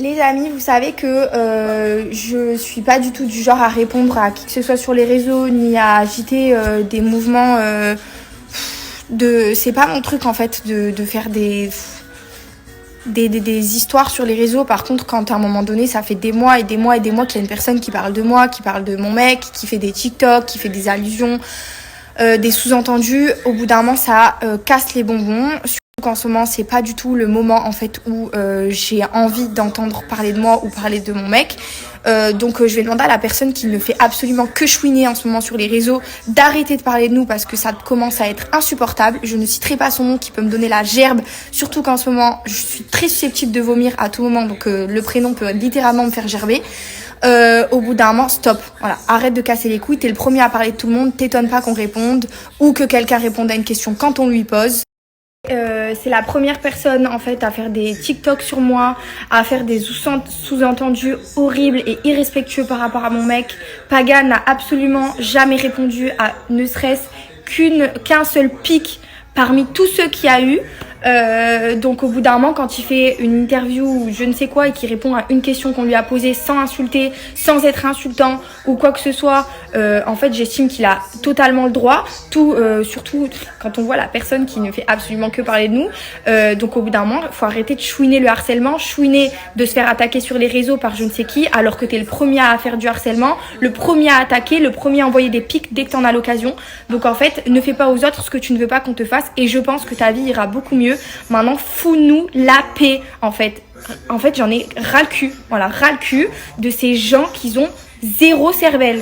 Les amis, vous savez que je suis pas du tout du genre à répondre à qui que ce soit sur les réseaux ni à agiter des mouvements c'est pas mon truc en fait de faire des histoires sur les réseaux. Par contre, quand à un moment donné, ça fait des mois et des mois et des mois qu'il y a une personne qui parle de moi, qui parle de mon mec, qui fait des TikTok, qui fait des allusions, des sous-entendus, au bout d'un moment, ça casse les bonbons. En ce moment, c'est pas du tout le moment en fait où j'ai envie d'entendre parler de moi ou parler de mon mec. Donc je vais demander à la personne qui ne fait absolument que chouiner en ce moment sur les réseaux d'arrêter de parler de nous parce que ça commence à être insupportable. Je ne citerai pas son nom qui peut me donner la gerbe, surtout qu'en ce moment je suis très susceptible de vomir à tout moment, donc le prénom peut littéralement me faire gerber. Au bout d'un moment, stop. Voilà, arrête de casser les couilles. T'es le premier à parler de tout le monde. T'étonnes pas qu'on réponde ou que quelqu'un réponde à une question quand on lui pose. C'est la première personne en fait à faire des TikTok sur moi, à faire des sous-entendus horribles et irrespectueux par rapport à mon mec. Paga n'a absolument jamais répondu à ne serait-ce qu'un seul pic parmi tous ceux qu'il y a eu. Donc au bout d'un moment, quand il fait une interview ou je ne sais quoi et qu'il répond à une question qu'on lui a posée sans insulter, sans être insultant ou quoi que ce soit, en fait j'estime qu'il a totalement le droit, surtout quand on voit la personne qui ne fait absolument que parler de nous. Donc au bout d'un moment, il faut arrêter de chouiner le harcèlement, chouiner de se faire attaquer sur les réseaux par je ne sais qui, alors que t'es le premier à faire du harcèlement, le premier à attaquer, le premier à envoyer des pics dès que t'en as l'occasion. Donc en fait, ne fais pas aux autres ce que tu ne veux pas qu'on te fasse et je pense que ta vie ira beaucoup mieux. Maintenant, fous-nous la paix, en fait. En fait, j'en ai ras le cul. Voilà, ras le cul de ces gens qui ont zéro cervelle.